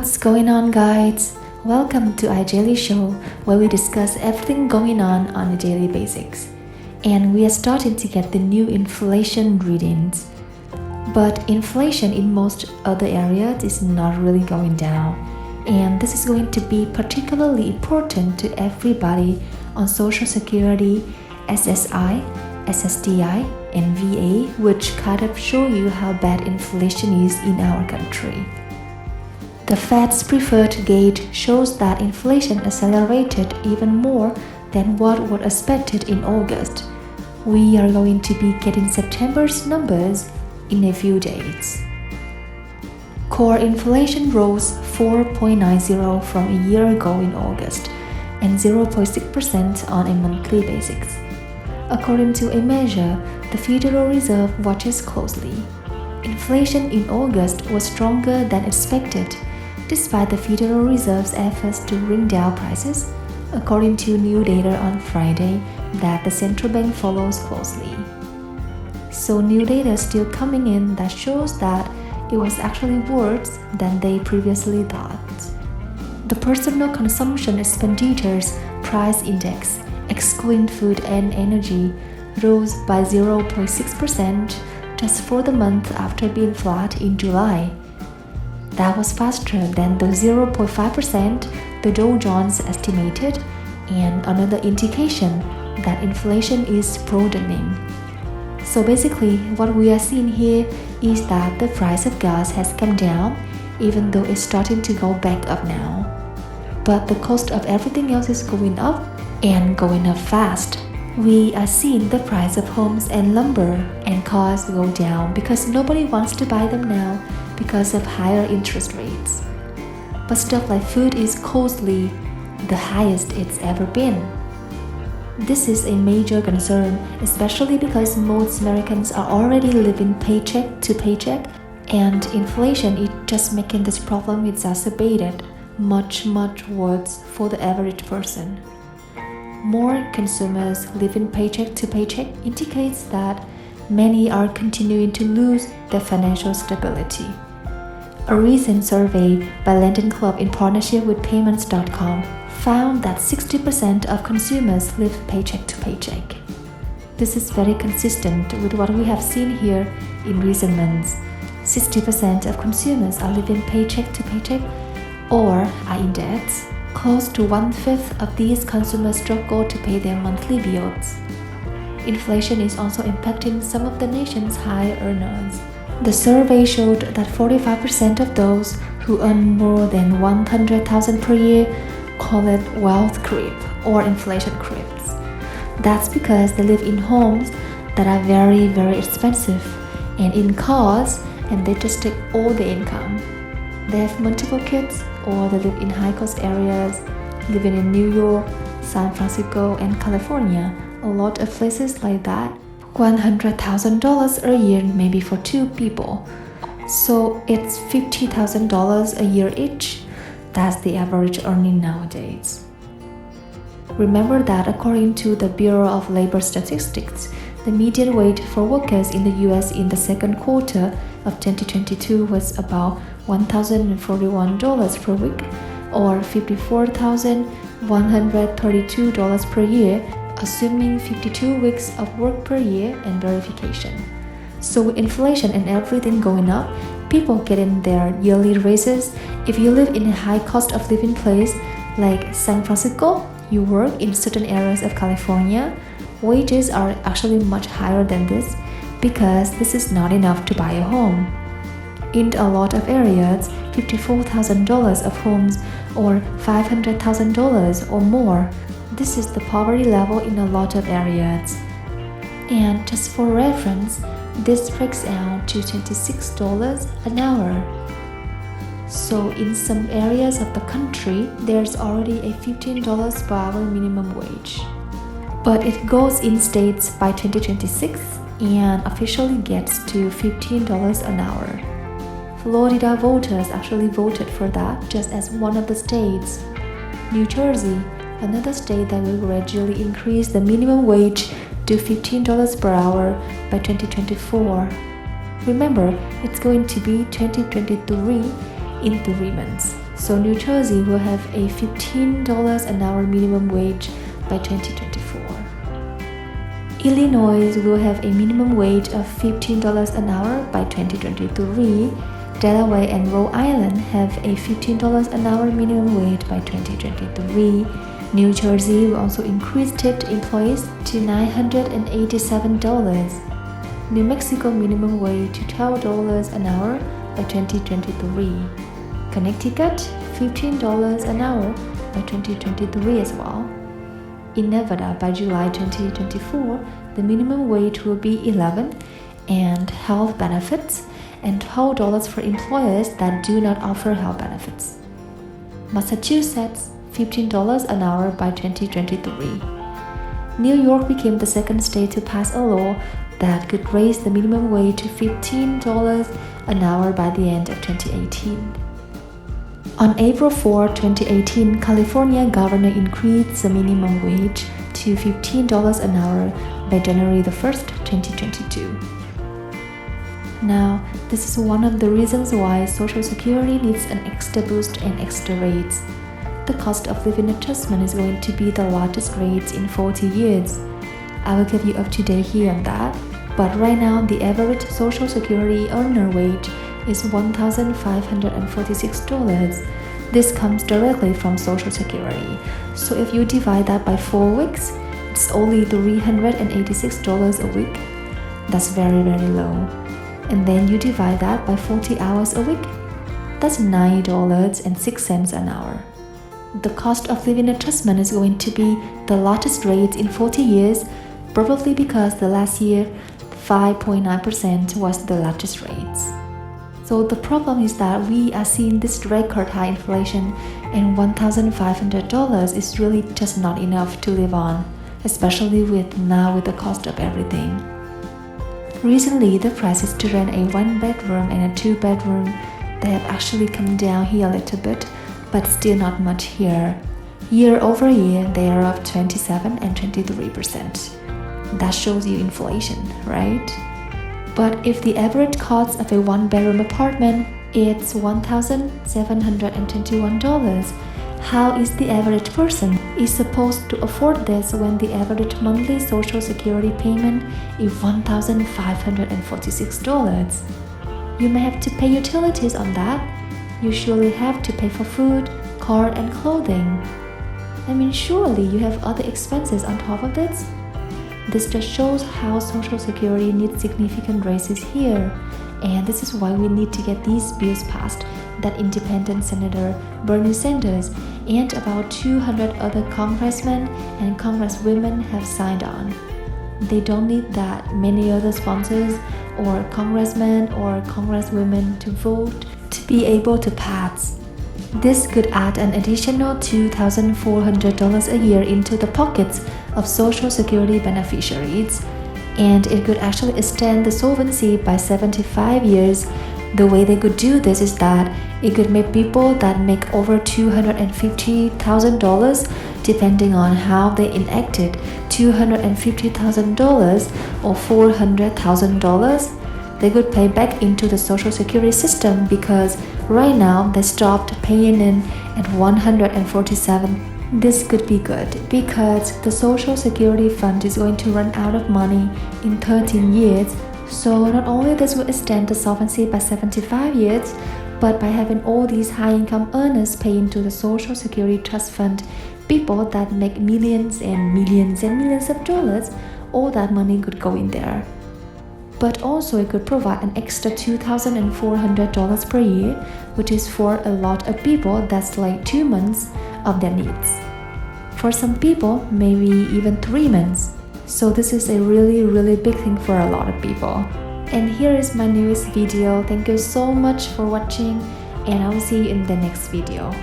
What's going on, guys? Welcome to our daily show where we discuss everything going on a daily basis. And we are starting to get the new inflation readings. But inflation in most other areas is not really going down. And this is going to be particularly important to everybody on Social Security, SSI, SSDI, and VA, which kind of show you how bad inflation is in our country. The Fed's preferred gauge shows that inflation accelerated even more than what was expected in August. We are going to be getting September's numbers in a few days. Core inflation rose 4.90 from a year ago in August and 0.6% on a monthly basis. According to a measure the Federal Reserve watches closely, inflation in August was stronger than expected, despite the Federal Reserve's efforts to bring down prices, according to new data on Friday that the central bank follows closely. So new data still coming in that shows that it was actually worse than they previously thought. The Personal Consumption Expenditures Price Index, excluding food and energy, rose by 0.6% just for the month after being flat in July. That was faster than the 0.5% the Dow Jones estimated, and another indication that inflation is broadening. So basically, what we are seeing here is that the price of gas has come down, even though it's starting to go back up now. But the cost of everything else is going up, and going up fast. We are seeing the price of homes and lumber and cars go down because nobody wants to buy them now because of higher interest rates. But stuff like food is costly, the highest it's ever been. This is a major concern, especially because most Americans are already living paycheck to paycheck, and inflation is just making this problem exacerbated much worse for the average person. More consumers living paycheck to paycheck indicates that many are continuing to lose their financial stability. A recent survey by Lending Club in partnership with Payments.com found that 60% of consumers live paycheck to paycheck. This is very consistent with what we have seen here in recent months. 60% of consumers are living paycheck to paycheck or are in debt. Close to 1/5 of these consumers struggle to pay their monthly bills. Inflation is also impacting some of the nation's high earners. The survey showed that 45% of those who earn more than $100,000 per year call it wealth creep or inflation creeps. That's because they live in homes that are very expensive and in cars, and they just take all the income. They have multiple kids, or they live in high-cost areas, living in New York, San Francisco, and California, a lot of places like that. $100,000 a year maybe for two people. So it's $50,000 a year each. That's the average earning nowadays. Remember that according to the Bureau of Labor Statistics, the median wage for workers in the US in the second quarter of 2022 was about $1,041 per week, or $54,132 per year, assuming 52 weeks of work per year and verification. So with inflation and everything going up, people getting their yearly raises. If you live in a high cost of living place like San Francisco, you work in certain areas of California, wages are actually much higher than this because this is not enough to buy a home. In a lot of areas, $54,000 of homes or $500,000 or more. This is the poverty level in a lot of areas. And just for reference, this breaks out to $26 an hour. So in some areas of the country, there's already a $15 per hour minimum wage. But it goes in states by 2026 and officially gets to $15 an hour. Florida voters actually voted for that just as one of the states. New Jersey, another state that will gradually increase the minimum wage to $15 per hour by 2024. Remember, it's going to be 2023 in 3 months. So New Jersey will have a $15 an hour minimum wage by 2024. Illinois will have a minimum wage of $15 an hour by 2023. Delaware and Rhode Island have a $15 an hour minimum wage by 2023. New Jersey will also increase tipped employees to $987. New Mexico minimum wage to $12 an hour by 2023. Connecticut, $15 an hour by 2023 as well. In Nevada, by July 2024, the minimum wage will be $11 and health benefits, and $12 for employers that do not offer health benefits. Massachusetts, $15 an hour by 2023. New York became the second state to pass a law that could raise the minimum wage to $15 an hour by the end of 2018. On April 4, 2018, California governor increased the minimum wage to $15 an hour by January 1st, 2022. Now, this is one of the reasons why Social Security needs an extra boost and extra rates. The cost of living adjustment is going to be the largest rates in 40 years. I will give you up to date here on that, but right now the average Social Security earner wage is $1,546. This comes directly from Social Security. So if you divide that by 4 weeks, it's only $386 a week. That's very, very low. And then you divide that by 40 hours a week. That's $9.06 an hour. The cost of living adjustment is going to be the largest rate in 40 years, probably because the last year 5.9% was the largest rates. So the problem is that we are seeing this record high inflation, and $1,500 is really just not enough to live on, especially with the cost of everything. Recently, the prices to rent a 1-bedroom and a 2-bedroom, they have actually come down here a little bit, but still not much here. Year over year, they are up 27 and 23%. That shows you inflation, right? But if the average cost of a 1-bedroom apartment is $1,721, how is the average person is supposed to afford this when the average monthly Social Security payment is $1,546? You may have to pay utilities on that. You surely have to pay for food, car, and clothing. I mean, surely you have other expenses on top of this? This just shows how Social Security needs significant raises here, and this is why we need to get these bills passed that Independent Senator Bernie Sanders and about 200 other congressmen and congresswomen have signed on. They don't need that many other sponsors or congressmen or congresswomen to vote to be able to pass. This could add an additional $2,400 a year into the pockets of Social Security beneficiaries, and it could actually extend the solvency by 75 years. The way they could do this is that it could make people that make over $250,000, depending on how they enacted $250,000 or $400,000, they could pay back into the Social Security system, because right now they stopped paying in at 147. This could be good because the Social Security fund is going to run out of money in 13 years. So not only this will extend the solvency by 75 years, but by having all these high-income earners pay into the Social Security Trust Fund, people that make millions and millions and millions of dollars, all that money could go in there. But also it could provide an extra $2,400 per year, which is for a lot of people that's like 2 months of their needs. For some people, maybe even 3 months. So this is a really, really big thing for a lot of people. And here is my newest video. Thank you so much for watching, and I will see you in the next video.